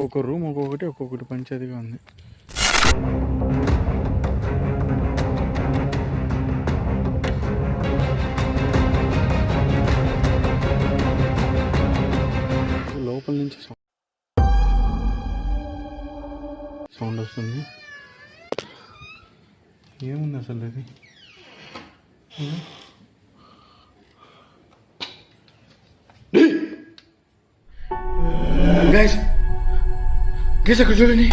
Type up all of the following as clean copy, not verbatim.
ఒక రూమ్ ఒక్కొక్కటి పంచాయతీగా ఉంది. లోపల నుంచి సౌండ్ వస్తుంది. ఏముంది అసలు అది? గైస్ అక్కడ చూడండి.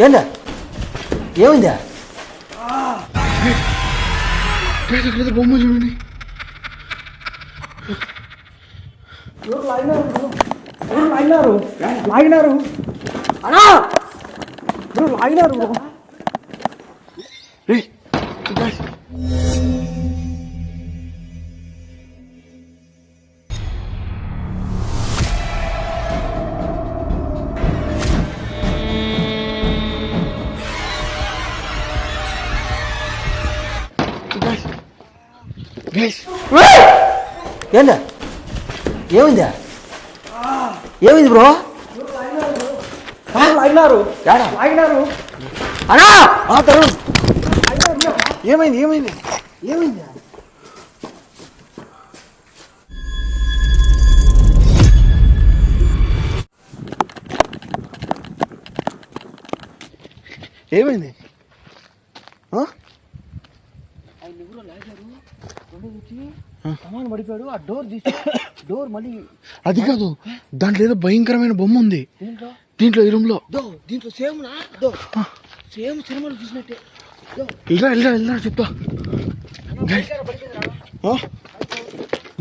ఏందా ఏమైందా? గైస్ అక్కడ బొమ్మ చూడండి. లాగినారు అన్నా, లాగినారు. ఏందా ఏమైందా? ఏమైంది బ్రో? లాగినారు అన్నా. ఏమైంది ఏమైంది ఏమైందా? ఏమైంది? పడిపోయాడు. ఆ డోర్ తీసి డోర్ మళ్ళీ అది కాదు, దాంట్లో ఏదో భయంకరమైన బొమ్మ ఉంది దీంట్లో, ఈ రూమ్ లో. దీంట్లో సేమ్ సినిమాలు చూసినట్టే. వెళ్ళరా చెప్తా.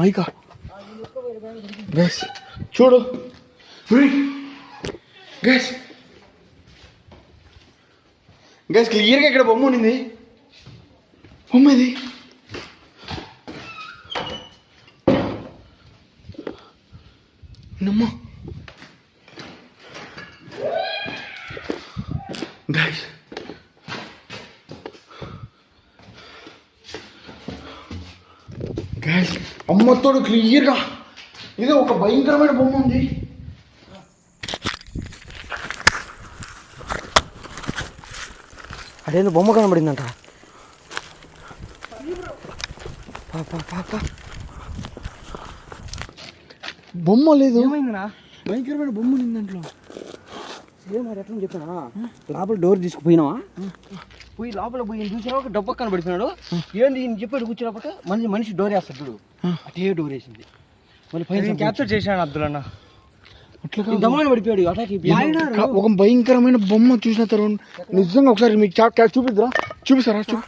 మైకా గైస్ చూడు. గైస్ క్లియర్గా ఇక్కడ బొమ్మ ఉండింది. బొమ్మ ఇది. నమ్మ గైస్, అమ్మతోడు క్లియర్గా ఇది ఒక భయంకరమైన బొమ్మ ఉంది. అదేందో బొమ్మ కనబడిందంట. బొమ్మ లేదు. ఏమైందినా? భయంకరమైన బొమ్మ ఉంది దాంట్లో. ఎట్లా చెప్పినా లోపల డోర్ తీసుకుపోయినావా? పోయి లోపల పోయి చూసినా ఒక డబ్బు కనబడిపోయినాడు. ఏంది ఈయన చెప్పాడు కూర్చున్నప్పుడు మనిషి డోర్ వేస్తాడు. అటే డోర్ వేసింది. మళ్ళీ పైన క్యాప్చర్ చేశాడు అబ్దుల్ అట్లా దమాన్ని పడిపోయాడు. అటాక్ ఒక భయంకరమైన బొమ్మ చూసిన తర్వాత నిజంగా ఒకసారి మీకు చూపిస్తారా?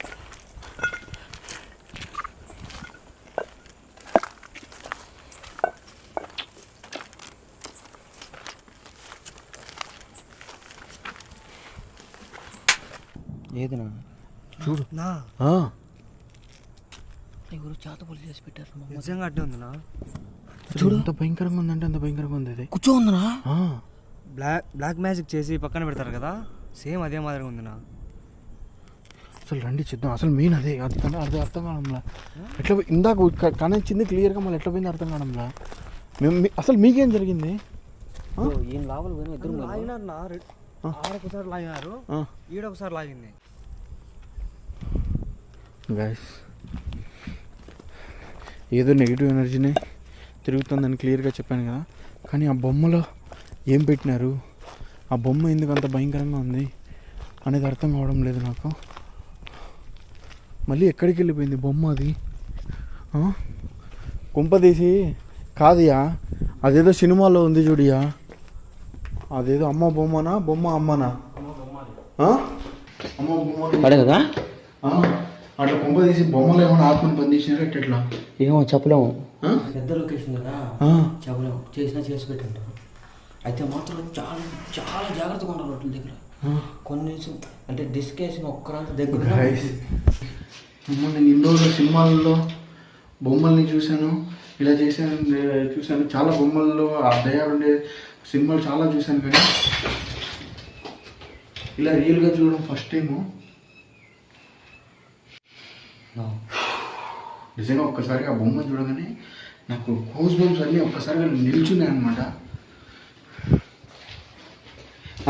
ఏదినా చూడు. ఎవరు చేతపల్లి చేసి పెట్టారు. నిజంగా అడ్డే ఉందినా? చూడు ఎంత భయంకరంగా ఉందంటే అంత భయంకరంగా ఉంది. అది కూర్చో ఉందినా? బ్లాక్ మ్యాజిక్ చేసి పక్కన పెడతారు కదా, సేమ్ అదే మాదిరిగా ఉందినా. అసలు రండి చూద్దాం. అసలు మెయిన్ అదే అర్థం కావడంలా. ఎట్లా ఇందాక కనిపించింది క్లియర్గా, మళ్ళీ ఎట్లా పోయింది అర్థం కావడంలా. అసలు మీకేం జరిగింది? ఈయన లోపల పోయిన ఇద్దరు లాగినారు. ఆడొకసారి లాగినారు, ఈడొకసారి లాగింది. గైస్ ఏదో నెగిటివ్ ఎనర్జీని తిరుగుతుందని క్లియర్గా చెప్పాను కదా, కానీ ఆ బొమ్మలో ఏం పెట్టినారు, ఆ బొమ్మ ఎందుకు అంత భయంకరంగా ఉంది, అనేది అర్థం కావడం లేదు నాకు. మళ్ళీ ఎక్కడికి వెళ్ళిపోయింది బొమ్మ అది? కుంపదీసి కాదుయా, అదేదో సినిమాలో ఉంది చూడియా, అదేదో అమ్మ బొమ్మనా బొమ్మ అమ్మనా? అమ్మ బొమ్మ కదా. అట్లా కుంపదీసి బొమ్మలు ఏమైనా ఆత్మని బంధించినారు ఎట్లా ఏమో చెప్పలేము. పెద్ద లొకేషన్ కదా, చెప్పలేము. చేసి పెట్టింటారు. అయితే మాత్రం చాలా చాలా జాగ్రత్తగా ఉంటారు వాటి దగ్గర. కొన్ని అంటే డిస్కేషన్ ఒక్కరంతా దగ్గర. నేను ఇన్ని రోజులు సినిమాల్లో బొమ్మల్ని చూశాను, ఇలా చూశాను చాలా బొమ్మల్లో ఆ దయాలు ఉండే సినిమాలు చాలా చూశాను, కానీ ఇలా రియల్గా చూడడం ఫస్ట్ టైము. నిజంగా ఒక్కసారిగా ఆ బొమ్మ చూడగానే నాకు హౌస్ బంప్స్ అన్నీ ఒక్కసారిగా నిల్చున్నాయి అనమాట.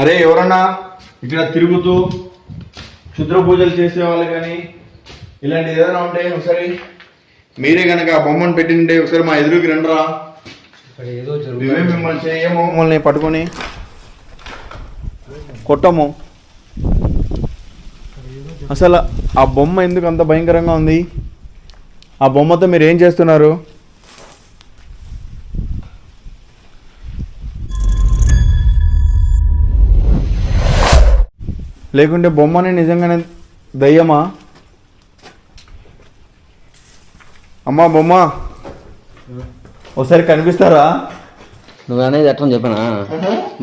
అరే ఎవరన్నా ఇక్కడ తిరుగుతూ క్షుద్ర పూజలు చేసేవాళ్ళు కానీ ఇలాంటి ఏదైనా ఉంటే ఒకసారి మీరే కనుక ఆ బొమ్మను పెట్టింటే ఒకసారి మా ఎదురుకి రండిరా. మేమే మిమ్మల్ని చేయము, మమ్మల్ని పట్టుకొని కొట్టము. అసలు ఆ బొమ్మ ఎందుకు అంత భయంకరంగా ఉంది? ఆ బొమ్మతో మీరు ఏం చేస్తున్నారు? లేకుంటే బొమ్మని నిజంగానే దయ్యమా? అమ్మా బొమ్మ ఒకసారి కనిపిస్తారా? నువ్వు అనేది ఎట్లా చెప్పానా?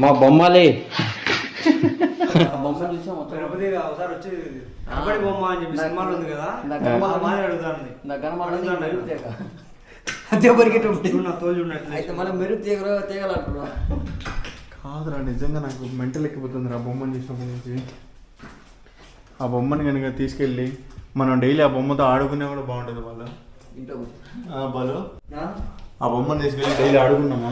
మా బొమ్మలే కాదురా, నిజంగా నాకు మెంటల్ ఎక్కిపోతుంది ఆ బొమ్మని చూసినప్పటి నుంచి. ఆ బొమ్మని కనుక తీసుకెళ్ళి మనం డైలీ ఆ బొమ్మతో ఆడుకునే కూడా బాగుంటుంది. వాళ్ళు ఆ బొమ్మను తీసుకెళ్ళి డైలీ ఆడుకున్నామా?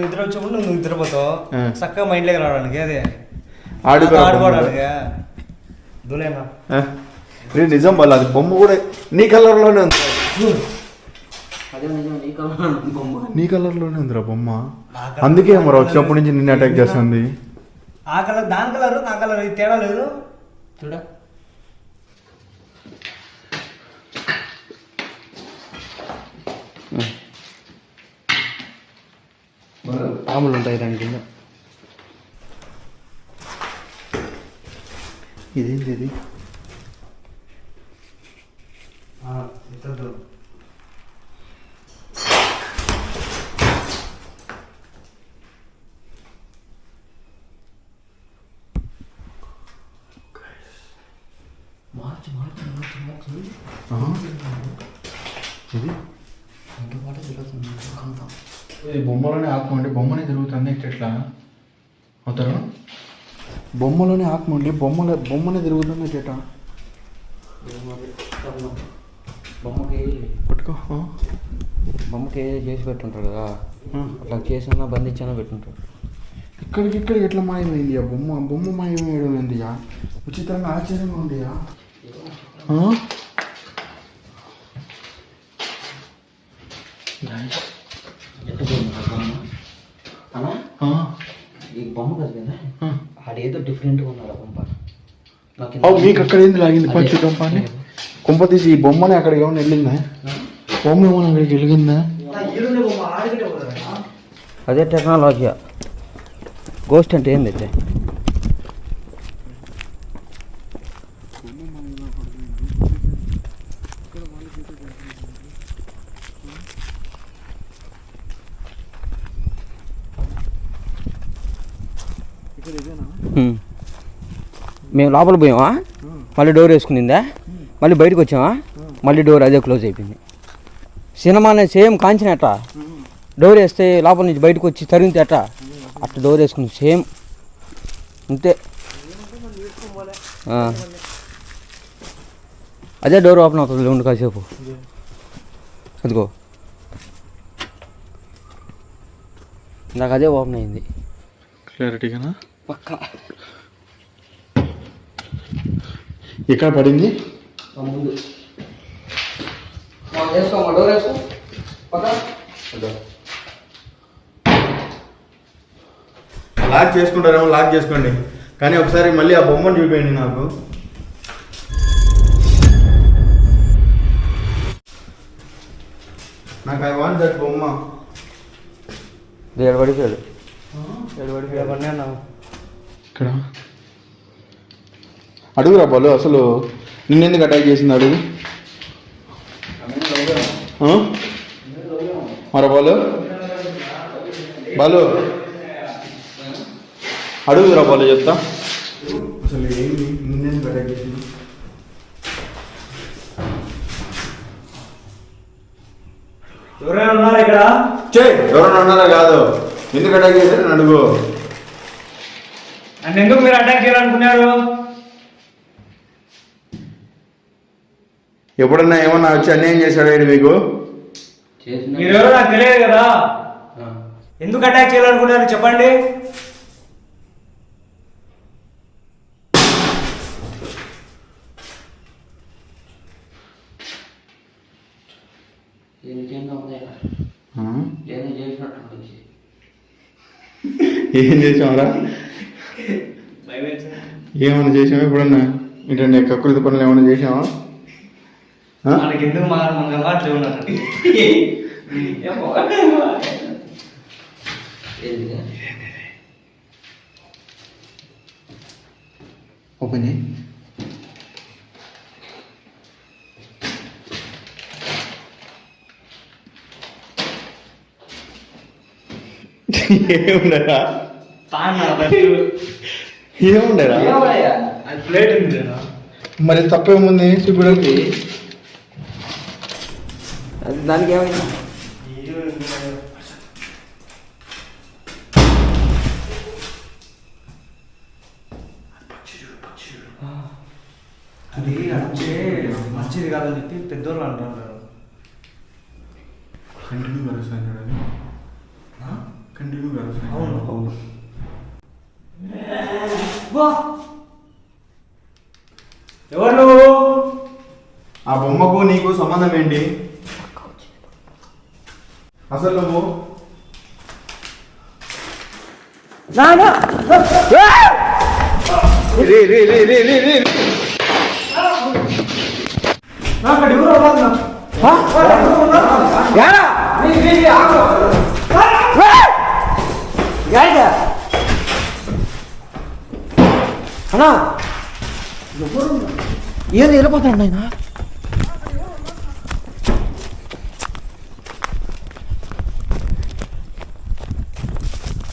నిద్ర వచ్చినప్పుడు నువ్వు నిద్రపోతావు చక్కగా మైండ్లోకి రావడానికి, అదే ఆడుకోవడానికి. నిజం వాళ్ళు అది బొమ్మ కూడా నీ కలర్లోనే ఉంది. నీ కలర్లోనే ఉందిరా బొమ్మ. అందుకే మరి వచ్చినప్పటి నుంచి నిన్ను అటాక్ చేస్తుంది. ఆ కలర్ దాని కలర్ నా కలర్ తేడా లేదు చూడ. పాములు ఉంటాయి దాని కింద. ఇదేంటి ఇది? ఇది బొమ్మలోనే ఆత్మ ఉండి బొమ్మనే తిరుగుతుంది. ఎట్లా అవుతారు? బొమ్మలోనే ఆత్మ ఉండి బొమ్మనే తిరుగుతుంది. ఎట్లా బొమ్మకి పట్టుకో. బొమ్మకి చేసి పెట్టుంటారు కదా, అట్లా చేసినా బంధించినా పెట్టుంటారు. ఇక్కడికి ఎట్లా మాయమైంది ఆ బొమ్మ మాయమేయడం ఏందియా? విచిత్రంగా ఆశ్చర్యంగా ఉందియా. ఈ బొమ్మ కదా ఆడేదో డిఫరెంట్గా ఉన్నాడు ఆ బొమ్మ. మీకు అక్కడ ఏంది లాగింది పంచు బొమ్మ అని? కుంప తీసి ఈ బొమ్మని అక్కడ ఏమైనా వెళ్ళిందా? బొమ్మ ఏమైనా అక్కడికి వెళ్ళిందా? అదే టెక్నాలజీ. గోస్ట్ అంటే ఏంది అయితే? మేము లోపల పోయామా, మళ్ళీ డోర్ వేసుకునిందా, మళ్ళీ బయటకు వచ్చామా, మళ్ళీ డోర్ అదే క్లోజ్ అయిపోయింది. సినిమానే సేమ్ కాంచిన అట్ట డోర్ వేస్తే లోపల నుంచి బయటకు వచ్చి తరిగితే అట్ట అట్లా డోర్ వేసుకుని సేమ్ అంతే. అదే డోర్ ఓపెన్ అవుతుంది. ఉండు కాసేపు, అదిగో నాకు అదే ఓపెన్ అయింది క్లారిటీగానా? పక్క ఎక్కడ పడింది? ముందు వేసుకోమా, డోర్ వేసుకో పక్క. లాక్ చేసుకుంటారేమో లాక్ చేసుకోండి, కానీ ఒకసారి మళ్ళీ ఆ బొమ్మను చూపించండి నాకు. నాకు ఐ వాంట్ దట్ బొమ్మ. ఏడు పడిపోయాడు, ఏడు పడిపోయాడు. ఇక్కడ అడుగురా బాలు, అసలు నిన్నెందుకు అటాక్ చేసింది అడుగు. మరో బాలు బాలు అడుగురా బాలు, చెప్తా అసలు ఏంటి నిన్నెందుకు అటాక్ చేసింది. ఎవరైనా ఉన్నారా ఇక్కడ? ఎవరైనా ఉన్నారా కాదు, ఎందుకు అటాక్ చేశారు అడుగు. నన్ను ఎందుకు మీరు అటాక్ చేయాలనుకున్నారు? ఎప్పుడన్నా ఏమన్నా వచ్చి అన్యాయం చేశాడు మీకు? మీరెవరో నాకు తెలియదు కదా, ఎందుకు అటాక్ చేయాలనుకున్నారు చెప్పండి. ఏం చేసామరా? ఏమన్నా చేసామా ఎప్పుడన్నా? ఇటండి కకృతి పనులు ఏమన్నా చేసామా? మనకెందుకు మన అలవాట్లు ఉన్నారు. ఓపెన్ ఏముండరా? ఏముండరా? ప్లేట్ ఉంది మరి తప్పేముంది చూపడానికి? దానికి ఏమైంది? అది అంటే మంచిది కాదని చెప్పి పెద్దోళ్ళు అంటున్నారు. కంటిన్యూ కలుస్తాను, కంటిన్యూ కలుస్తాను. అవును అవును. ఎవరు నువ్వు? ఆ బొమ్మకు నీకు సంబంధం ఏంటి అసలు? నువ్వు అన్నా ఏది వెళ్ళిపోతాడు ఆయన?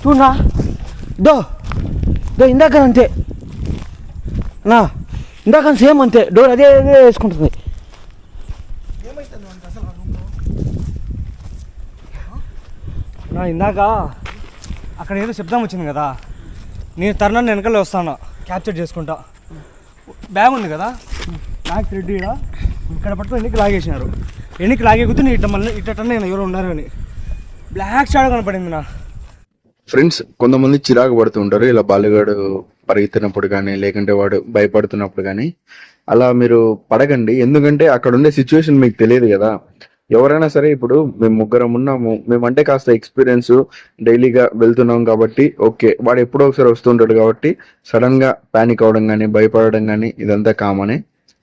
చూడనా దో దో ఇందాక అంతే నా, ఇందాక సేమ్ అంతే, డోర్ అదే అదే వేసుకుంటుంది. నా ఇందాక అక్కడ ఏదో శబ్దం వచ్చింది కదా, నేను తరుణాన్ని వెనకాల వస్తాను క్యాప్చర్ చేసుకుంటా. బ్యాగ్ ఉంది కదా, బ్యాగ్ థ్రెడ్ ఇక్కడ పట్టుకుని ఎన్నికి లాగేసినారు. ఎన్నికి లాగే కుదిరి ఇట్లా మళ్ళీ ఇట్లా నేను ఎవరు ఉన్నారు అని బ్లాక్ షాడో కనపడింది నా. ఫ్రెండ్స్, కొంతమంది చిరాకు పడుతూ ఉంటారు ఇలా బాలుగాడు పరిగెత్తినప్పుడు కానీ, లేకుంటే వాడు భయపడుతున్నప్పుడు కానీ. అలా మీరు పడకండి, ఎందుకంటే అక్కడ ఉండే సిచ్యువేషన్ మీకు తెలియదు కదా. ఎవరైనా సరే, ఇప్పుడు మేము ముగ్గురం ఉన్నాము, మేమంటే కాస్త ఎక్స్పీరియన్స్ డైలీగా వెళ్తున్నాం కాబట్టి ఓకే. వాడు ఎప్పుడో ఒకసారి వస్తుంటాడు కాబట్టి సడన్ గా పానిక్ అవడం కానీ, భయపడడం కానీ ఇదంతా కామనే.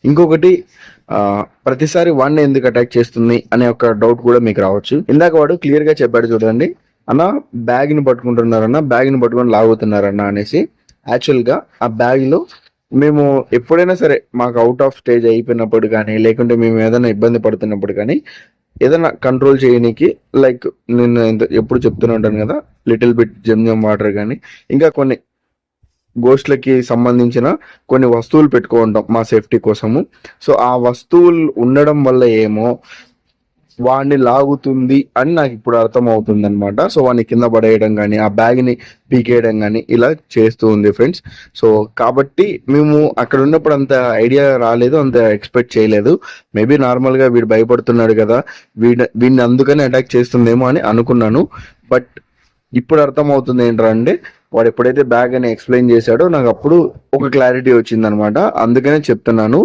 ఇంకొకటి, ప్రతిసారి వాడిని ఎందుకు అటాక్ చేస్తుంది అనే ఒక డౌట్ కూడా మీకు రావచ్చు. ఇందాక వాడు క్లియర్ గా చెప్పాడు చూడండి, అన్న బ్యాగ్ ని పట్టుకుంటున్నారన్న, బ్యాగ్ ని పట్టుకొని లాగుతున్నారన్న అనేసి. యాక్చువల్ గా ఆ బ్యాగ్ లో మేము ఎప్పుడైనా సరే మాకు అవుట్ ఆఫ్ స్టేజ్ అయిపోయినప్పుడు కానీ, లేకుంటే మేము ఏదైనా ఇబ్బంది పడుతున్నప్పుడు కానీ, ఏదైనా కంట్రోల్ చేయడానికి లైక్ నేను ఎప్పుడు చెప్తూనే ఉంటాను కదా, లిటిల్ బిట్ జమ్ వాటర్ కానీ, ఇంకా కొన్ని గోస్ట్లకి సంబంధించిన కొన్ని వస్తువులు పెట్టుకుంటాం మా సేఫ్టీ కోసము. సో ఆ వస్తువులు ఉండడం వల్ల ఏమో వాడిని లాగుతుంది అని నాకు ఇప్పుడు అర్థం అవుతుంది అనమాట. సో వాడిని కింద పడేయడం కానీ, ఆ బ్యాగ్ని పీకేయడం కానీ ఇలా చేస్తూ ఉంది ఫ్రెండ్స్. సో కాబట్టి మేము అక్కడ ఉన్నప్పుడు అంత ఐడియా రాలేదు, అంత ఎక్స్పెక్ట్ చేయలేదు. మేబీ నార్మల్గా వీడు భయపడుతున్నాడు కదా, వీడిని అందుకని అటాక్ చేస్తుందేమో అని అనుకున్నాను. బట్ ఇప్పుడు అర్థం అవుతుంది ఏంటంటే, వాడు ఎప్పుడైతే బ్యాగ్ అని ఎక్స్ప్లెయిన్ చేశాడో నాకు అప్పుడు ఒక క్లారిటీ వచ్చింది అనమాట. అందుకనే చెప్తున్నాను.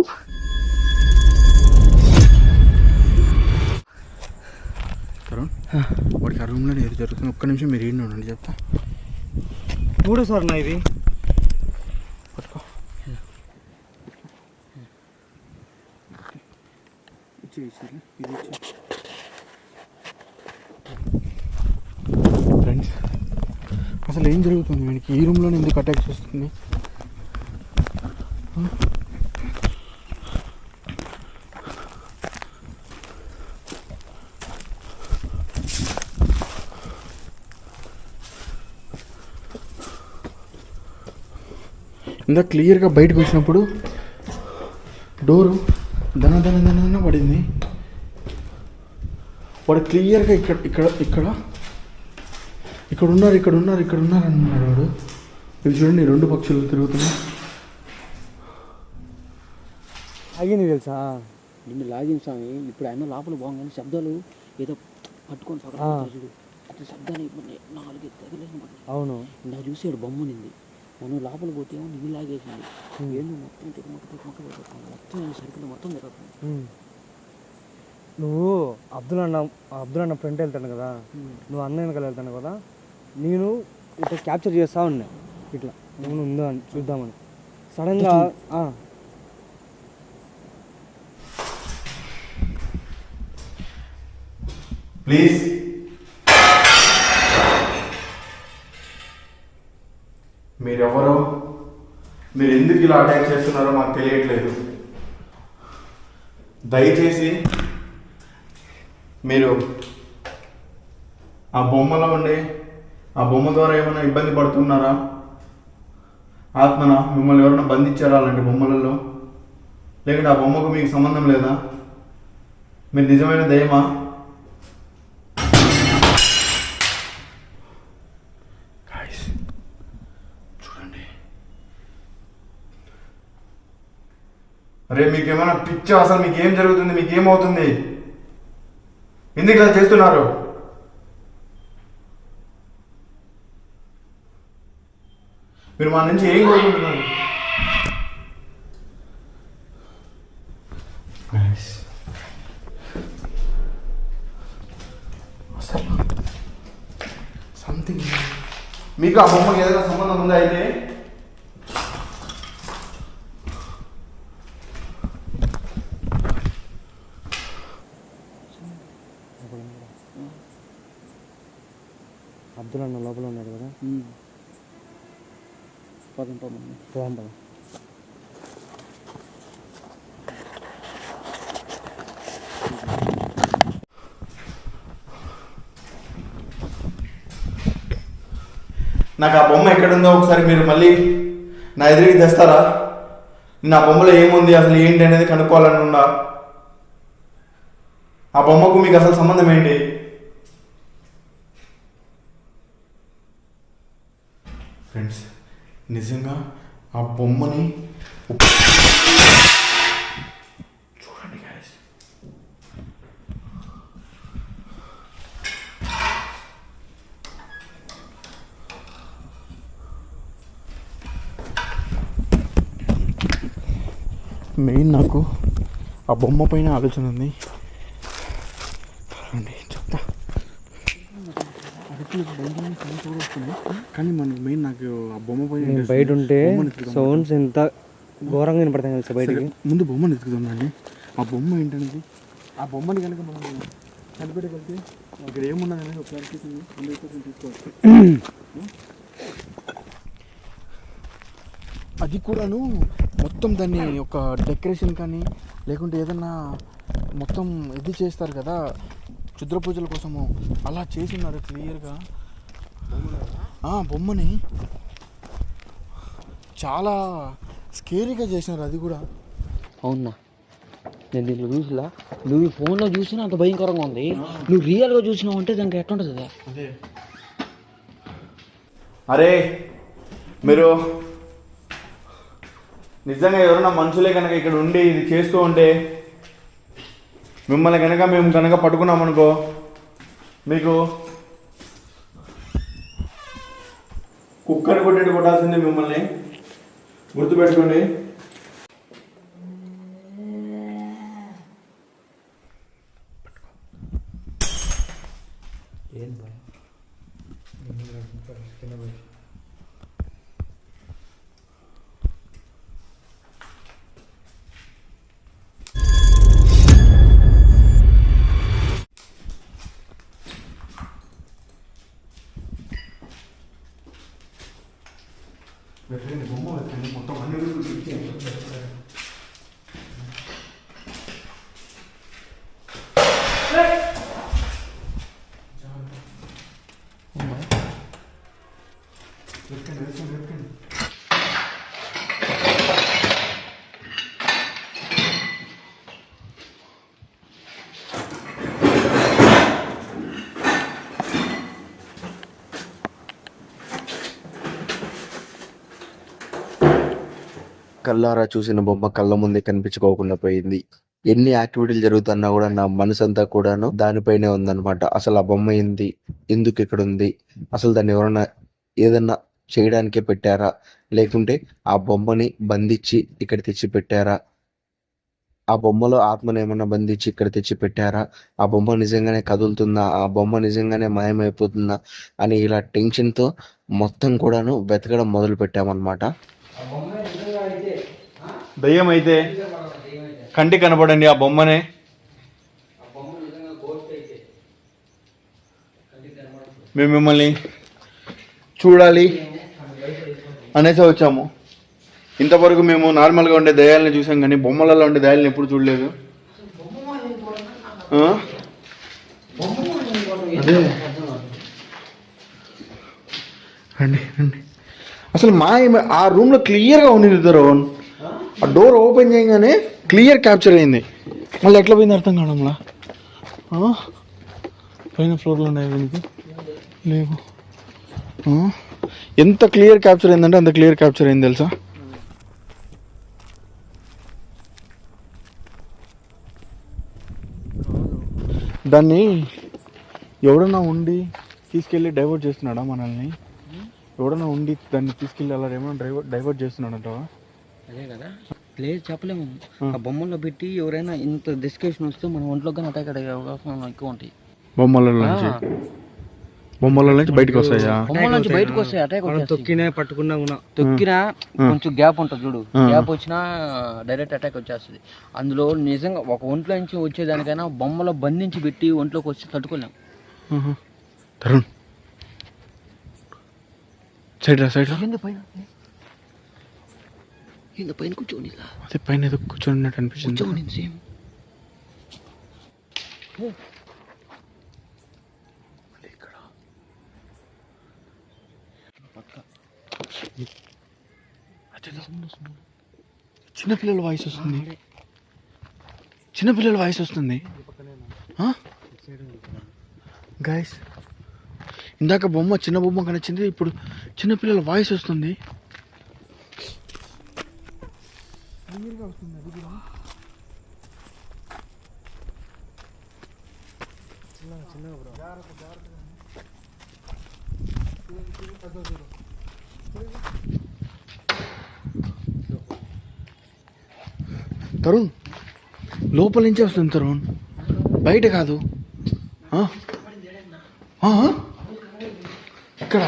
వాడికి ఆ రూమ్లో ఏది జరుగుతుంది, ఒక్క నిమిషం మీరు ఏంటి ఉండండి చెప్తా. మూడో సార్ నా ఇది. పట్టుకో. ఫ్రెండ్స్, అసలు ఏం జరుగుతుంది వీనికి? ఈ రూమ్లోనే ఎందుకు అటాక్ చేస్తుంది? ఇందా క్లియర్గా బయటకు వచ్చినప్పుడు డోరు దన పడింది. వాడు క్లియర్గా ఇక్కడ ఇక్కడ ఇక్కడ ఇక్కడ ఉన్నారు అన్నాడు వాడు. ఇది చూడండి, 2 పక్షులు తిరుగుతున్నాయి. అయ్యింది తెలుసా నిన్ను లాగిన స్వామి. ఇప్పుడు ఆయన లోపల బాగుంది శబ్దాలు ఏదో పట్టుకొని చూడు అట్లా శబ్దాలు 4 తగిలేసిన. అవును, నా చూసాడు బొమ్మ నింది. మనం లోపల పోతే నిన్ను లాగేసింది. ఏంటో మొత్తం తిరుగుతుంది, మొత్తం సరికిన మొత్తం తిరుగుతుంది. నువ్వు అబ్దుల్ అన్న ఫ్రెండ్ వెళ్తాను కదా, నువ్వు అన్న వెనకాల వెళ్తాను కదా, నేను ఇట్లా క్యాప్చర్ చేస్తా ఉన్నా ఇట్లా ఏమైనా ఉందో అని చూద్దామని. సడన్గా ప్లీజ్ మీరెవరో, మీరు ఎందుకు ఇలా అటాక్ చేస్తున్నారో మాకు తెలియట్లేదు. దయచేసి మీరు ఆ బొమ్మలో ఉండే ఆ బొమ్మ ద్వారా ఏమైనా ఇబ్బంది పడుతున్నారా? ఆత్మన మిమ్మల్ని ఎవరైనా బంధించారా అలాంటి బొమ్మలలో? లేకుంటే ఆ బొమ్మకు మీకు సంబంధం లేదా? మీరు నిజమైన దయ్యమా? చూడండి, అరే మీకేమైనా పిచ్చా? అసలు మీకేం జరుగుతుంది? మీకేమవుతుంది? ఎందుకు ఇలా చేస్తున్నారు? మీరు మా నుంచి ఏం కోరుకుంటున్నారు? సంథింగ్ మీకు ఆ బొమ్మకి ఏదైనా సంబంధం ఉందా? అయితే అబ్దుల్ అన్న లోపల ఉన్నాడు కదా, పోదాం. నాకు ఆ బొమ్మ ఎక్కడుందో ఒకసారి మీరు మళ్ళీ నా ఎదురుకి తెస్తారా? నా బొమ్మలో ఏముంది, అసలు ఏంటి అనేది కనుక్కోవాలని ఉన్నా. ఆ బొమ్మకు మీకు అసలు సంబంధం ఏంటి? ఫ్రెండ్స్, నిజంగా ఆ బొమ్మని చూడండి గాయస్. మెయిన్ నాకు ఆ బొమ్మ పైన ఆలోచన ఉంది. చెప్తా, కానీ మన మెయిన్ నాకు ఆ బొమ్మ పైన బయట ఉంటే సౌండ్స్ ఎంత ఘోరంగా వినపడతాయి తెలుసా బయటకి. ముందు బొమ్మను ఎత్తుకుదామండి. ఆ బొమ్మ ఏంటనేది, ఆ బొమ్మని కనుక మనం కనిపెట్టగలిగితే ఇక్కడ ఏమున్నది అనేది ఒక క్లారిటీ తీసుకోవచ్చు. అది కూడాను మొత్తం దాన్ని ఒక డెకరేషన్ కానీ లేకుంటే ఏదన్నా మొత్తం ఇది చేస్తారు కదా క్షుద్ర పూజల కోసము, అలా చేసినారు క్లియర్గా. బొమ్మని చాలా స్కేరీగా చేసినారు అది కూడా. అవునా, నేను దీంట్లో చూసిలా. నువ్వు ఫోన్లో చూసినా అంత భయంకరంగా ఉంది, నువ్వు రియల్గా చూసినావు అంటే దానికి ఎట్లుంటుంది? అదే అరే మీరు నిజంగా ఎవరైనా మనుషులే కనుక ఇక్కడ ఉండి ఇది చేస్తూ ఉంటే, మిమ్మల్ని కనుక మేము కనుక పట్టుకున్నామనుకో, మీకు కుక్కని కొట్టేట్టు కొట్టాల్సిందే మిమ్మల్ని, గుర్తుపెట్టుకోండి. బొమ్మ వెతకండి, మొత్తం అన్ని రోజులు కళ్ళారా చూసిన బొమ్మ కళ్ళ ముందే కనిపించుకోకుండా పోయింది. ఎన్ని యాక్టివిటీలు జరుగుతున్నా కూడా నా మనసు అంతా కూడాను దానిపైనే ఉందన్నమాట. అసలు ఆ బొమ్మ ఏంది, ఎందుకు ఇక్కడ ఉంది, అసలు దాన్ని ఎవరన్నా ఏదన్నా చేయడానికే పెట్టారా, లేకుంటే ఆ బొమ్మని బంధించి ఇక్కడ తెచ్చి పెట్టారా, ఆ బొమ్మలో ఆత్మను ఏమన్నా బంధించి ఇక్కడ తెచ్చి పెట్టారా, ఆ బొమ్మ నిజంగానే కదులుతుందా, ఆ బొమ్మ నిజంగానే మాయమైపోతుందా అని ఇలా టెన్షన్తో మొత్తం కూడాను వెతకడం మొదలు పెట్టామన్నమాట. దయ్యం అయితే కంటికి కనపడండి ఆ బొమ్మనే. మేము మిమ్మల్ని చూడాలి అనేసి వచ్చాము. ఇంతవరకు మేము నార్మల్గా ఉండే దయాలని చూసాం కానీ బొమ్మలలో ఉండే దయాలని ఎప్పుడు చూడలేదు. అదే రండి రండి. అసలు ఆ రూమ్లో క్లియర్గా ఉండింది తరుణ్. ఆ డోర్ ఓపెన్ చేయగానే క్లియర్ క్యాప్చర్ అయింది. మళ్ళీ ఎట్లా పోయింది అర్థం కావడంలా. పైన ఫ్లోర్లో ఉన్నాయి వీళ్ళకి లేవు. ఎంత క్లియర్ క్యాప్చర్ అయిందంటే అంత క్లియర్ క్యాప్చర్ అయింది తెలుసా. దాన్ని ఎవడన్నా ఉండి తీసుకెళ్ళి డైవర్ట్ చేస్తున్నాడా మనల్ని? ఎవడన్నా ఉండి దాన్ని తీసుకెళ్ళి అలా ఏమైనా డైవర్ట్ చేస్తున్నాడంటావా? అదే కదా, లేదు చెప్పలేము. ఆ బొమ్మల్లో పెట్టి ఎవరైనా ఇంత డిస్కషన్ వస్తే మన ఒంట్లో కానీ అటాక్ అయ్యే అవకాశం ఎక్కువ ఉంటాయి. బొమ్మల నుంచి బయటకు వస్తాయా? బొమ్మల నుంచి బయటకు వస్తాయి, అటాక్ తొక్కినా పట్టుకున్నా తొక్కినా కొంచెం గ్యాప్ ఉంటుంది చూడు, గ్యాప్ వచ్చినా డైరెక్ట్ అటాక్ వచ్చేస్తుంది. అందులో నిజంగా ఒక ఒంట్లో నుంచి వచ్చేదానికైనా బొమ్మలో బంధించి పెట్టి ఒంట్లోకి వచ్చి తట్టుకోలేము. తరుణ్ సైడ్ రా, సైడ్ రా. పైన కూర్చోని అదే పైన ఏదో కూర్చోన్నట్టు అనిపించింది. సేమ్ చిన్నపిల్లల వాయిస్ వస్తుంది, చిన్నపిల్లల వాయిస్ వస్తుంది. గైస్ ఇందాక బొమ్మ చిన్న బొమ్మ కనిపించింది, ఇప్పుడు చిన్నపిల్లల వాయిస్ వస్తుంది. తరుణ్ లోపల నుంచే వస్తుంది తరుణ్, బయట కాదు. ఇక్కడ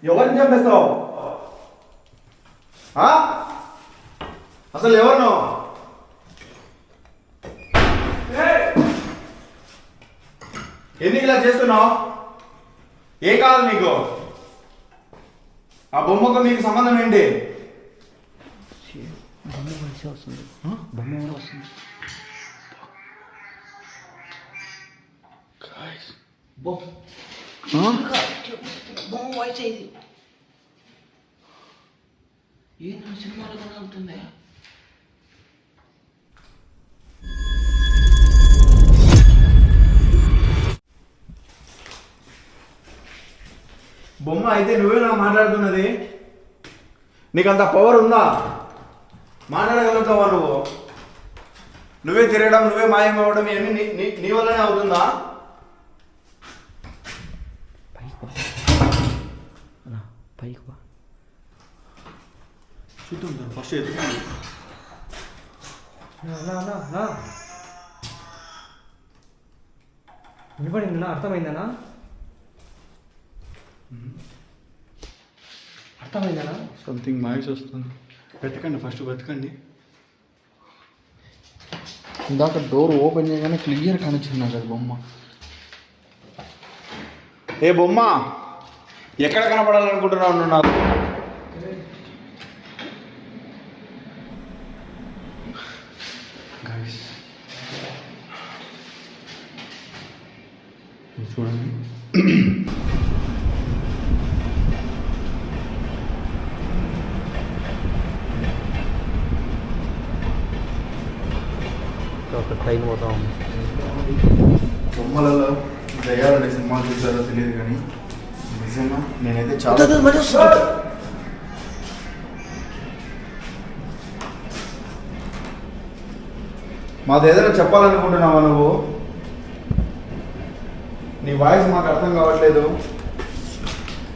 ఎవరిని చంపేస్తావు? అసలు ఎవరు? ఎందుకు ఇలా చేస్తున్నావు? ఏ కావాలి నీకు? ఆ బొమ్మకు నీకు సంబంధం ఏంటి? సినిమాలో కూడా ఉంటుంది. బొమ్మ అయితే నువ్వే నా మాట్లాడుతున్నది. నీకు అంత పవర్ ఉందా? మాట్లాడగలుగుతావా నువ్వు? నువ్వే తిరగడం, నువ్వే మాయం అవ్వడం ఇవన్నీ నీ వల్లనే అవుతుందా? పైకి చూద్దాం ఫస్ట్ ఎదుగుతాను. వినపడిందన్నా? అర్థమైందనా? అర్థమైందనా? సంథింగ్ నాయిస్ వస్తుంది. వెతకండి, ఫస్ట్ వెతకండి. ఇందాక డోర్ ఓపెన్ చేయగానే క్లియర్ కనిపించింది నాకు అది బొమ్మ. ఏ బొమ్మ, ఎక్కడ కనపడాలనుకుంటున్నావు నువ్వు నాకు? చూడండి, ఒక ట్రైన్ పోతా ఉంది. బొమ్మలలో దయ్యాలనే సినిమాలు చూసారో తెలియదు కానీ నిజంగా నేనైతే చాలా మాది ఏదైనా చెప్పాలనుకుంటున్నావా నువ్వు? నీ వాయిస్ మాకు అర్థం కావట్లేదు.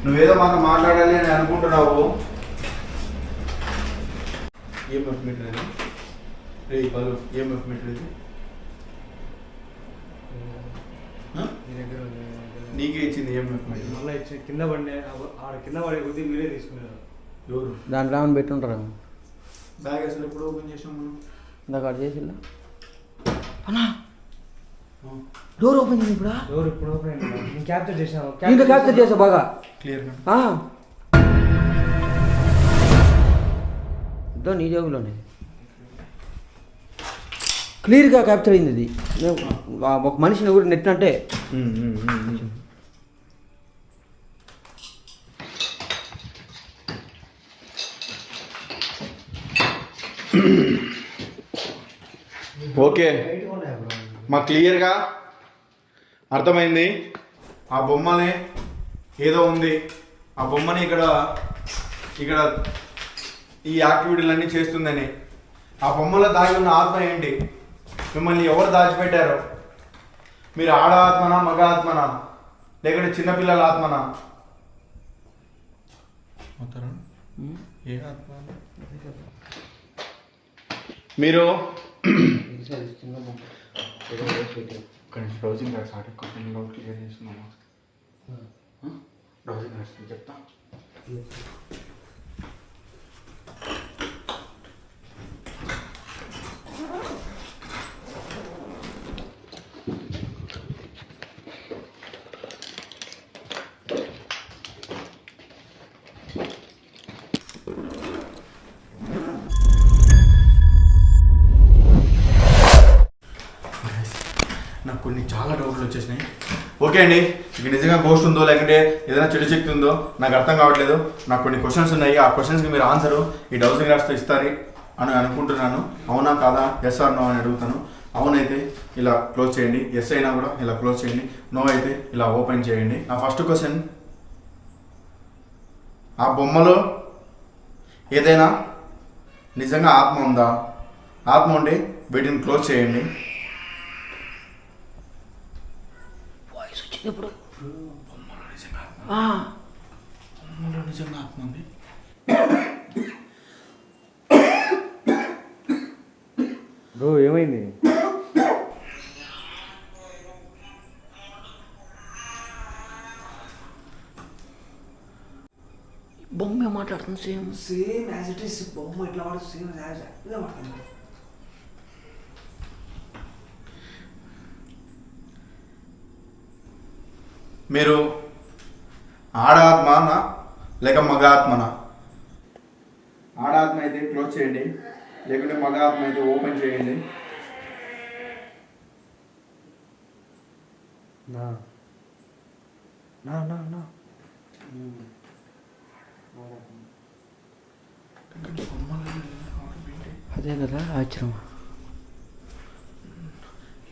నువ్వేదో మాతో మాట్లాడాలి అని అనుకుంటున్నావు. ఏం మీటర్ ఇది? రే పలు, ఏం మీటర్ ఇది? నీకే ఇచ్చింది ఏం మీటర్? మళ్ళీ ఇచ్చి కింద పడి ఆడ కింద పడే కొద్ది మీరే తీసుకున్నారు. ఎవరు? దాంట్లో ఏమైనా పెట్టుంటారు. బ్యాగ్ అసలు ఎప్పుడు ఓపెన్ చేసాం మనం? ఇందాక అక్కడ చేసిల్లా అన్నా. డోర్ ఓపెన్ చేసి ఇప్పుడు డోర్ ఇప్పుడు ఓపెన్ అయింది. నేను క్యాప్చర్ చేసాను. ఇంత క్యాప్చర్ చేసా బాగా క్లియర్గా. ఇదో నీ జోబులోనే క్లియర్గా క్యాప్చర్ అయింది. ఇది ఒక మనిషిని కూడా నెట్టినట్టే. ఓకే, మాకు క్లియర్గా అర్థమైంది. ఆ బొమ్మనే ఏదో ఉంది. ఆ బొమ్మని ఇక్కడ ఈ యాక్టివిటీలన్నీ చేస్తుందని. ఆ బొమ్మలో దాగి ఉన్న ఆత్మ ఏంటి? మిమ్మల్ని ఎవరు దాచిపెట్టారో? మీరు ఆడ ఆత్మనా, మగ ఆత్మనా, లేకుంటే చిన్నపిల్లల ఆత్మనా? ఏ ఆత్మ? మీరు బ్రౌజింగ్ కార్డ్స్ ఆటో క్లియర్ చేస్తున్నామా? బ్రౌజింగ్ కార్డ్స్ చెప్తా. నాకు కొన్ని చాలా డౌట్లు వచ్చేసినాయి. ఓకే అండి, ఇక నిజంగా గోస్ట్ ఉందో లేకుంటే ఏదైనా చెడు శక్తి ఉందో నాకు అర్థం కావట్లేదు. నాకు కొన్ని క్వశ్చన్స్ ఉన్నాయి. ఆ క్వశ్చన్స్కి మీరు ఆన్సరు ఈ డౌసింగ్ రాస్తో ఇస్తారు అని అనుకుంటున్నాను. అవునా కాదా, ఎస్ ఆర్ నో అని అడుగుతాను. అవునైతే ఇలా క్లోజ్ చేయండి, ఎస్ అయినా కూడా ఇలా క్లోజ్ చేయండి, నో అయితే ఇలా ఓపెన్ చేయండి. నా ఫస్ట్ క్వశ్చన్, ఆ బొమ్మలో ఏదైనా నిజంగా ఆత్మ ఉందా? ఆత్మ ఉండి వీటిని క్లోజ్ చేయండి. ఇప్పుడు బొమ్మలో నిజంగా ఆత్మ ఉంది. బ్రో ఏమైంది? బొమ్మ మాట్లాడుతుంది. Same as it is. బొమ్మ ఇట్లా వాడు సేమ్ యాజ్ ఇలా వాడుతుంది. మీరు ఆడాత్మనా లేక మగ ఆత్మనా? ఆడాత్మ అయితే క్లోజ్ చేయండి, లేకుంటే మగ ఆత్మ అయితే ఓపెన్ చేయండి. అదే కదా ఆశ్చర్యం.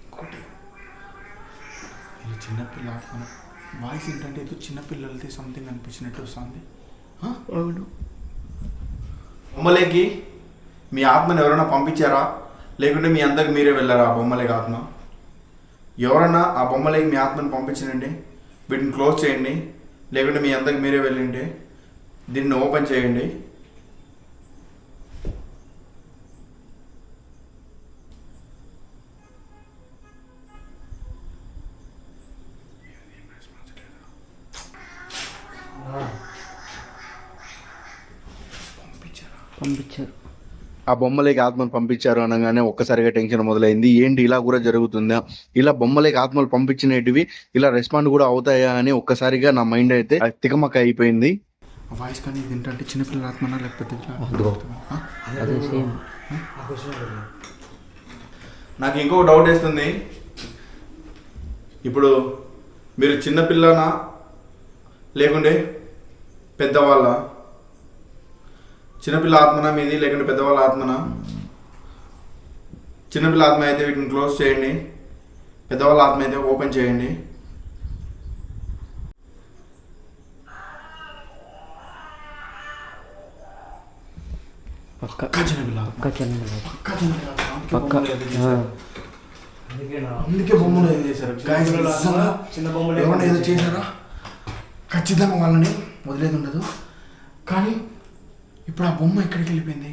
ఇంకోటి, ఈ చిన్నపిల్ల ఆత్మ వాయిస్ ఏంటంటే ఏదో చిన్నపిల్లలది సంథింగ్ అనిపించినట్టు వస్తుంది. అవును. బొమ్మలేకి మీ ఆత్మని ఎవరైనా పంపించారా, లేకుంటే మీ అందరికి మీరే వెళ్ళారా? ఆ బొమ్మలేకి ఆత్మ ఎవరన్నా ఆ బొమ్మలేకి మీ ఆత్మని పంపించినండి, వీటిని క్లోజ్ చేయండి. లేకుంటే మీ అందరికి మీరే వెళ్ళండి, దీన్ని ఓపెన్ చేయండి. పంపించారు. ఆ బొమ్మలేకి ఆత్మను పంపించారు అనగానే ఒక్కసారిగా టెన్షన్ మొదలైంది. ఏంటి ఇలా కూడా జరుగుతుందా, ఇలా బొమ్మలేకి ఆత్మలు పంపించినవి ఇలా రెస్పాండ్ కూడా అవుతాయా అని ఒక్కసారిగా నా మైండ్ అయితే తికమక అయిపోయింది. ఆ వాయిస్ కానీ ఏంటంటే చిన్నపిల్లల ఆత్మనా లేకపోతే అదే సేమ్. నాకు ఇంకొక డౌట్ వేస్తుంది. ఇప్పుడు మీరు చిన్నపిల్లనా లేకుంటే పెద్దవాళ్ళ? చిన్నపిల్ల ఆత్మనా మీది, లేకుంటే పెద్దవాళ్ళ ఆత్మనా? చిన్నపిల్ల ఆత్మ అయితే వీటిని క్లోజ్ చేయండి, పెద్దవాళ్ళ ఆత్మ అయితే ఓపెన్ చేయండి. పక్క చిన్నపిల్ల పక్క. అందుకే బొమ్మలు ఏం చేశారు? చిన్న బొమ్మలు ఎవరైనా ఏదో చేశారా? ఖచ్చితంగా వాళ్ళని వదిలేదు ఉండదు. కానీ ఇప్పుడు ఆ బొమ్మ ఎక్కడికి వెళ్ళిపోయింది?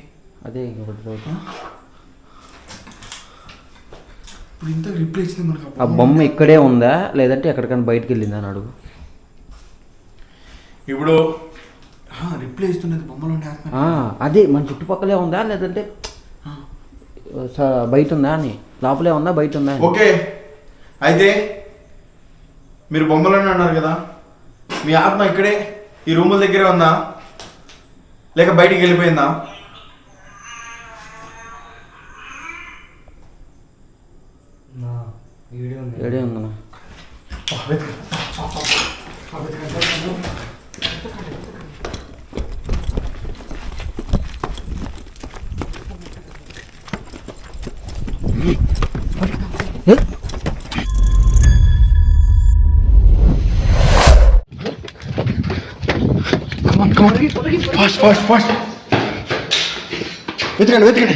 అదే ఇంకొకటి డౌట్. ఇప్పుడు ఇంత రిప్లై ఇచ్చింది మనకు. ఆ బొమ్మ ఇక్కడే ఉందా లేదంటే ఎక్కడికైనా బయటకు వెళ్ళిందా అని అడుగు. ఇప్పుడు రిప్లై ఇస్తున్నది బొమ్మలో ఉండే ఆత్మ. అదే మన చుట్టుపక్కలే ఉందా లేదంటే బయట ఉందా అని, లోపలే ఉందా బయట ఉందా అని. ఓకే, అయితే మీరు బొమ్మలోనే అన్నారు కదా, మీ ఆత్మ ఇక్కడే ఈ రూముల దగ్గరే ఉందా లేక బయటికి వెళ్ళిపోయిందా? ఏడే ఉందన్నా. ఫాస్ట్ వెతకండి,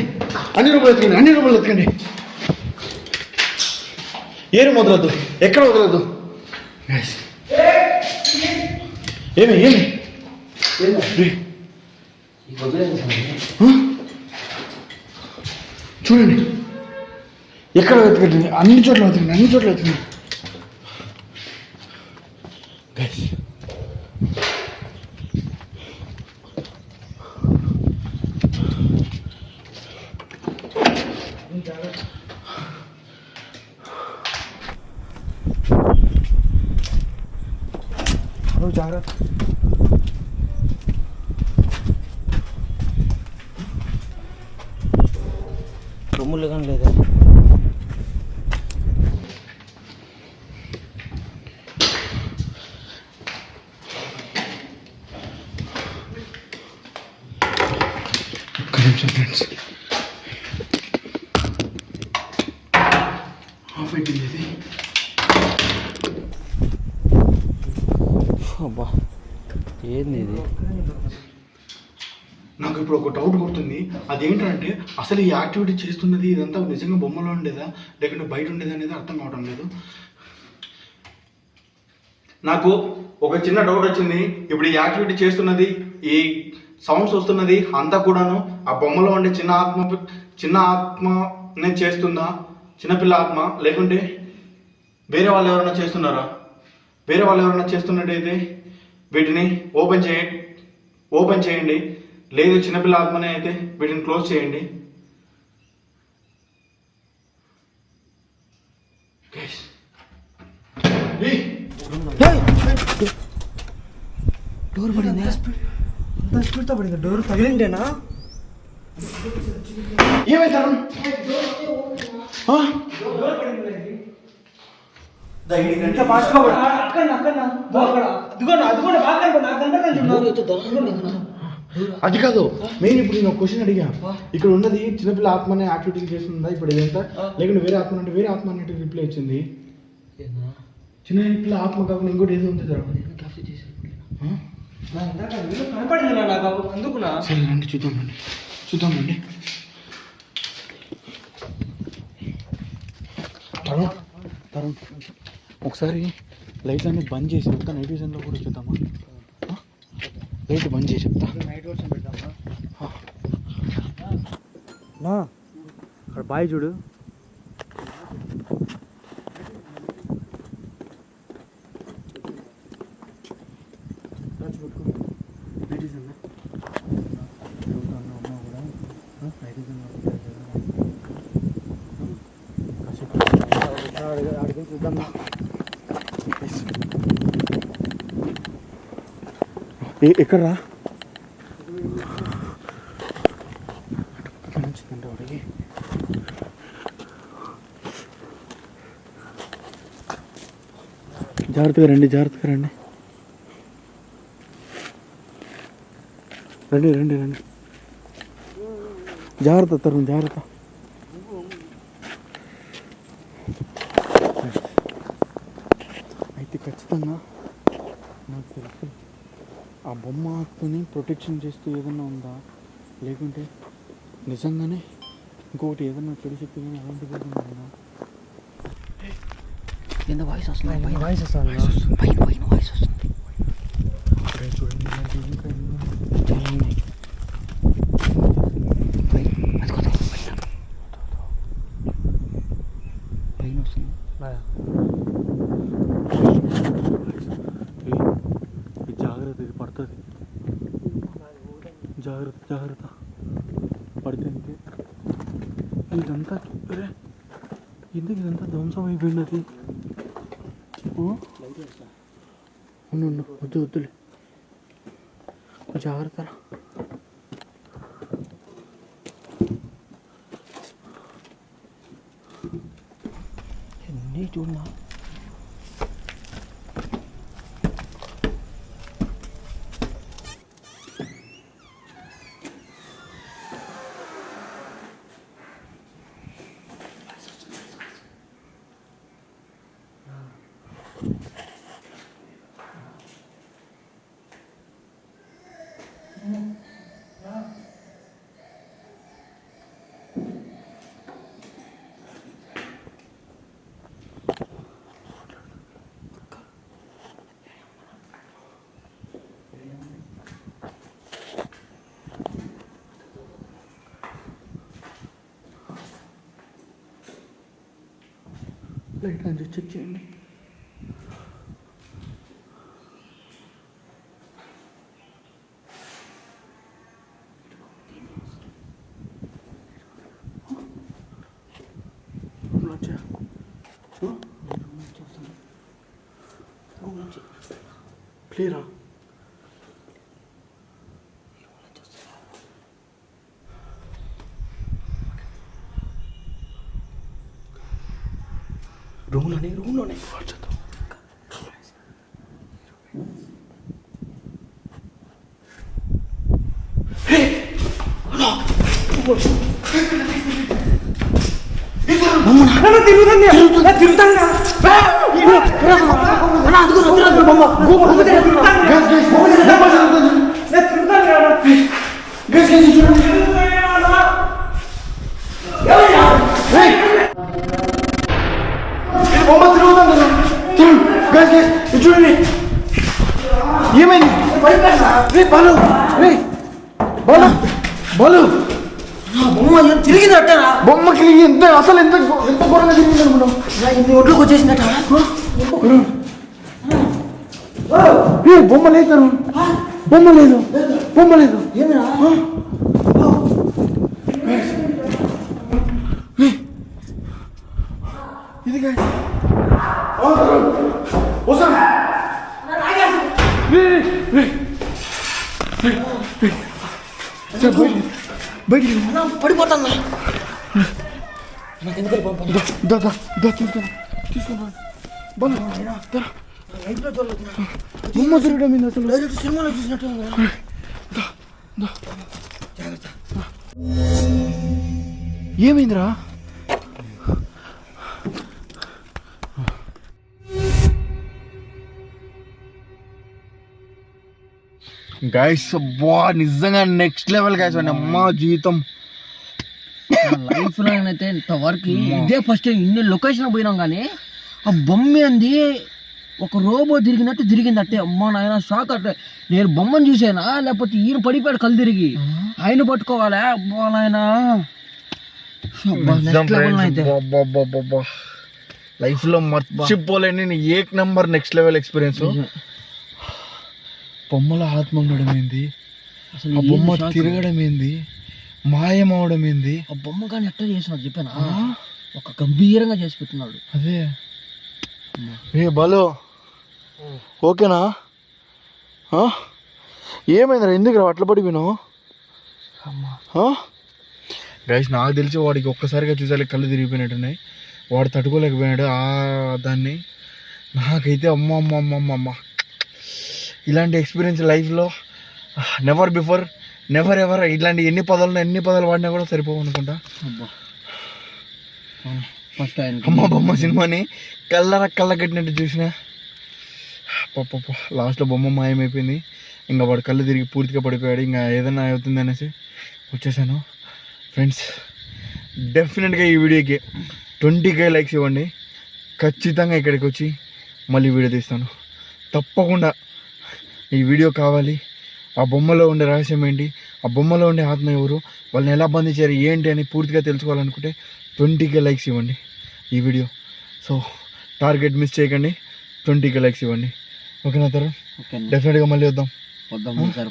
అన్ని రూపాయలు వెతకండి. ఏ రూమ్ వదలద్దు, ఎక్కడ వదలద్దు. ఏమి చూడండి, ఎక్కడ వెతకండి, అన్ని చోట్ల వెతకండి. జాగ్రత్త. రొమ్ములు కానీ లేదా? ఒక్క నిమిషం ఫ్రెండ్స్, ఆఫ్ అయిపోయింది ఇది. అబ్బా ఏంది ఇది? నాకు ఇప్పుడు ఒక డౌట్ కొడుతుంది. అదేంటంటే అసలు ఈ యాక్టివిటీ చేస్తున్నది ఇదంతా నిజంగా బొమ్మలో ఉండేదా లేకుంటే బయట ఉండేదా అనేది అర్థం కావడం లేదు. నాకు ఒక చిన్న డౌట్ వచ్చింది. ఇప్పుడు ఈ యాక్టివిటీ చేస్తున్నది, ఈ సౌండ్స్ వస్తున్నది అంతా కూడాను ఆ బొమ్మలో ఉండే చిన్న ఆత్మనే చేస్తుందా, చిన్నపిల్ల ఆత్మ, లేకుంటే వేరే వాళ్ళు ఎవరైనా చేస్తున్నారా? వేరే వాళ్ళు ఎవరైనా చేస్తున్నట్టయితే వీటిని ఓపెన్ చేయండి, లేదు చిన్నపిల్ల ఆత్మనే అయితే వీటిని క్లోజ్ చేయండి. డోర్ పడింది. అంత స్పీడ్తో పడింది. డోర్ తగిలిండేనా? ఏమైతారు? ఎంత ఫాస్ట్గా పడి అది కాదు మెయిన్. ఇప్పుడు నేను ఒక క్వశ్చన్ అడిగా, ఇక్కడ ఉన్నది చిన్నపిల్ల ఆత్మనే యాక్టివిటీ చేస్తుందా ఇప్పుడు ఇదంతా, లేకుంటే వేరే ఆత్మ అంటే వేరే ఆత్మ అన్నట్టు రిప్లై వచ్చింది. చిన్న ఇంట్లో ఆత్మ కాకుండా ఇంకోటి ఏదో ఉంది కదా. కనపడింది నాకు అందుకున్నా. సరే రండి చూద్దామండి. తరుణ్ ఒకసారి లైట్లు అన్నీ బంద్ చేసి చెప్తా. నైట్ విజన్లో కూడా చూద్దామా? లైట్ బంద్ చేసి చెప్తా. నైట్ వర్షం పెడతామా? అక్కడ బాయ్ చూడు. ఎక్కడ్రా? జాగ్రత్తగా రండి. రండి. జాగ్రత్త తరుణ్, జాగ్రత్త. అయితే ఖచ్చితంగా నాకు తెలుసు ఆ బొమ్మని ప్రొటెక్షన్ చేస్తూ ఏదన్నా ఉందా, లేకుంటే నిజంగానే ఇంకొకటి ఏదన్నా చెడు శక్తి కానీ అలాంటిది ఏదన్నా ఉందా? ఎంత వాయిస్ వస్తుంది? వాయిస్ వస్తుంది. పైన వాయిస్ వస్తుంది. చూడండి పైన వస్తుంది. జాగ్రత్త, ఇది పడుతుంది. జాగ్రత్త పడితే అంతే. ఇదంతా ఎందుకు ఇదంతా ధ్వంసం అయిపోయింది? అది వద్దులే, జాగ్రత్త. ఎన్ని చూడమా. లైట్ అని చెక్ చేయండి. క్లియరా? రూమ్లోనే వచ్చేద్దాం. చూడండి ఏమైంది? బాలు బొమ్మ తిరిగిందట్టనా? బొమ్మకి ఎంత అసలు ఎంత ఘోరంగా తిరిగింది అనుకున్నాం. ఇన్ని ఒడ్లోకి వచ్చేసిందట. బొమ్మ లేదు, బొమ్మ లేదు. ఏమిరా? ఇది బయటికి పడిపోతాను. తీసుకున్నా. బొమ్మ తిరగడం మీద అసలు సినిమాలో చూసినట్టు. ఏమైందిరా? గైస్ అబ్బా నిజంగా నెక్స్ట్ లెవెల్ గైస్ అండి అమ్మ జీవితం. లైఫ్ లో అయితే ఇంతవరకు ఇదే ఫస్ట్ టైం ఇన్ని లొకేషన్ పోయినాం కానీ ఆ బొమ్మ ఏంది ఒక రోబో తిరిగినట్టు తిరిగిందట్టే. అమ్మ నాయన షాక్ అట్టే. నేను బొమ్మను చూసానా లేకపోతే ఈయన పడిపోయాడు కళ్ళు తిరిగి ఆయన పట్టుకోవాలా? అబ్బా నాయన లైఫ్ లో మర్చిపోలేని ఏక్ నంబర్ నెక్స్ట్ లెవెల్ ఎక్స్పీరియన్స్. బొమ్మల ఆత్మ ఉండడం ఏంది, అసలు ఆ బొమ్మ తిరగడం ఏంది, మాయం అవడం ఏంది. ఆ బొమ్మ కానీ ఎట్లా చేసినాడు చెప్పానా? ఒక గంభీరంగా చేసి పెట్టున్నాడు. అదే ఏ బాలు ఓకేనా? ఏమైందిరా, ఎందుకు రా అట్లా పడిపోయినావు? గైస్ నాకు తెలిసి వాడికి ఒక్కసారిగా చూసాలి కళ్ళు తిరిగిపోయినట్టున్నాయి. వాడు తట్టుకోలేకపోయినాడు ఆ దాన్ని. నాకైతే అమ్మ అమ్మ అమ్మ అమ్మ అమ్మ ఇలాంటి ఎక్స్పీరియన్స్ లైఫ్లో నెవర్ బిఫోర్ నెవర్ ఎవర్. ఇట్లాంటి ఎన్ని పదాలు వాడినా కూడా సరిపోవు అనుకుంటా. ఫస్ట్ అమ్మ బొమ్మ సినిమాని కళ్ళ కట్టినట్టు చూసిన లాస్ట్లో బొమ్మ మాయమైపోయింది. ఇంకా వాడు కళ్ళు తిరిగి పూర్తిగా పడిపోయాడు. ఇంకా ఏదైనా అవుతుంది అనేసి వచ్చేసాను. ఫ్రెండ్స్ డెఫినెట్గా ఈ వీడియోకి 20K లైక్స్ ఇవ్వండి. ఖచ్చితంగా ఇక్కడికి వచ్చి మళ్ళీ వీడియో తీస్తాను. తప్పకుండా ఈ వీడియో కావాలి. ఆ బొమ్మలో ఉండే రహస్యం ఏంటి, ఆ బొమ్మలో ఉండే ఆత్మ ఎవరు, వాళ్ళని ఎలా బంధించారు ఏంటి అని పూర్తిగా తెలుసుకోవాలనుకుంటే 20K లైక్స్ ఇవ్వండి ఈ వీడియో. సో టార్గెట్ మిస్ చేయకండి, 20K లైక్స్ ఇవ్వండి. ఓకేనా తరుణ్? డెఫినెట్గా మళ్ళీ వద్దాం సార్.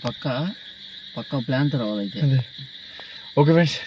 పక్క ప్లాన్ తర్వాత అయితే. అదే ఓకే ఫ్రెండ్స్.